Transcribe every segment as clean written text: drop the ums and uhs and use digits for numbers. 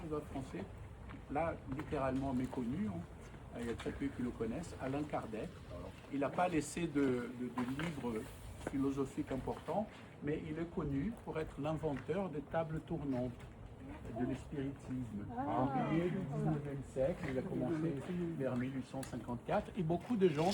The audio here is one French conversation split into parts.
philosophe français, là, littéralement méconnu, hein. Il y a très peu qui le connaissent, Alain Kardec. Il n'a pas laissé de livres philosophiques importants, mais il est connu pour être l'inventeur des tables tournantes de l'espiritisme. Au milieu du 19e siècle, il a commencé vers 1854, et beaucoup de gens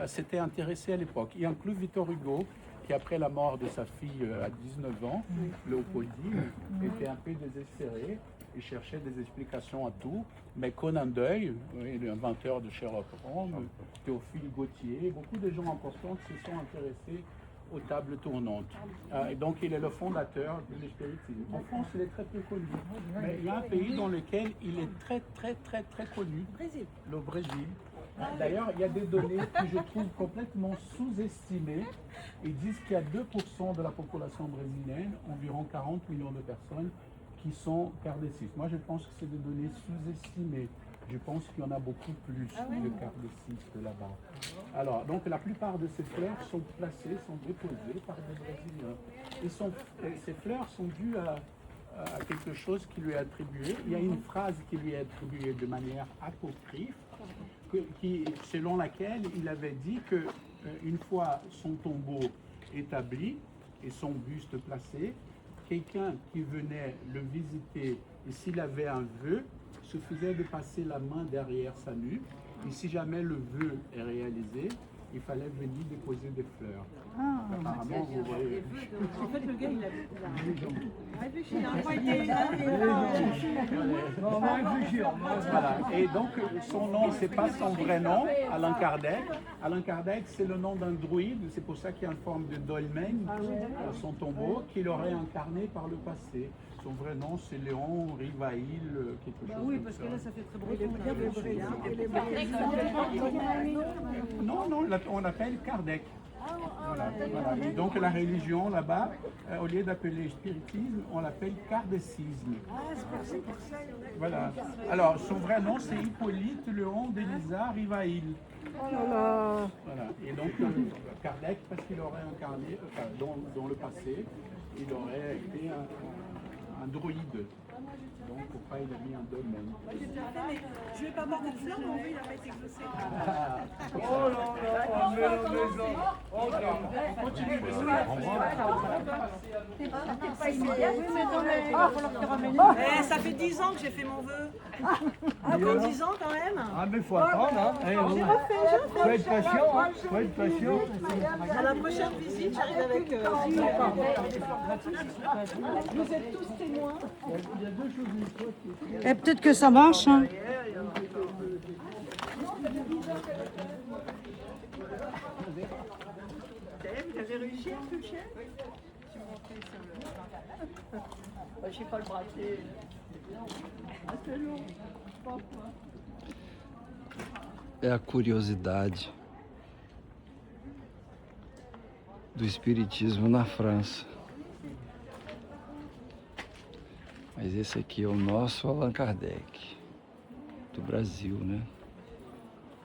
s'étaient intéressés à l'époque. Il inclut Victor Hugo, qui après la mort de sa fille à 19 ans, Léopoldine, était un peu désespéré. Il cherchait des explications à tout, mais Conan Doyle, l'inventeur de Sherlock Holmes, Théophile Gautier, beaucoup de gens importants se sont intéressés aux tables tournantes. Et donc il est le fondateur de l'espiritisme. En France, il est très peu connu. Mais il y a un pays dans lequel il est très connu, le Brésil. D'ailleurs, il y a des données que je trouve complètement sous-estimées. Ils disent qu'il y a 2% de la population brésilienne, environ 40 millions de personnes, qui sont kardécistes. Moi, je pense que c'est des données sous-estimées. Je pense qu'il y en a beaucoup plus de kardécistes là-bas. Alors, donc la plupart de ces fleurs sont placées, sont déposées par des Brésiliens. Ces fleurs sont dues à quelque chose qui lui est attribué. Il y a une phrase qui lui est attribuée de manière apocryphe, selon laquelle il avait dit que une fois son tombeau établi et son buste placé, quelqu'un qui venait le visiter, et s'il avait un vœu, suffisait de passer la main derrière sa nuque, et si jamais le vœu est réalisé, il fallait venir déposer des fleurs. Apparemment, vous voyez. En fait, le gars, il a réfléchi. Voilà. Et donc, son nom, c'est pas son vrai nom, Alain Kardec. Alain Kardec, c'est le nom d'un druide, c'est pour ça qu'il y a une forme de dolmen à son tombeau, qu'il aurait incarné par le passé. Son vrai nom, c'est Léon Rivail, quelque chose Oui, comme parce ça. que là, ça fait très breton. Non, on l'appelle Kardec. Voilà. Et donc la religion là-bas, au lieu d'appeler spiritisme, on l'appelle kardécisme. Voilà. Alors son vrai nom c'est Hippolyte Léon d'Élisa Rivail. Voilà. Et donc Kardec, parce qu'il aurait incarné, dans le passé, il aurait été un druide. Donc pourquoi il a mis un domaine? Je vais pas boire des fleurs, mon vœu, il n'a pas été exaucé. Ça fait 10 ans que j'ai fait mon vœu. Encore 10 ans quand même. Ah mais faut attendre, hein. Faut être patient, hein. Faut être patient. À la prochaine visite, j'arrive avec... Vous êtes tous témoins. Il y a deux choses. Et peut-être que ça marche. Hein. Vous avez réussi à toucher? Je sais pas le bracelet. C'est long. É a curiosidade do espiritismo na França. Mas esse aqui é o nosso Allan Kardec, do Brasil, né?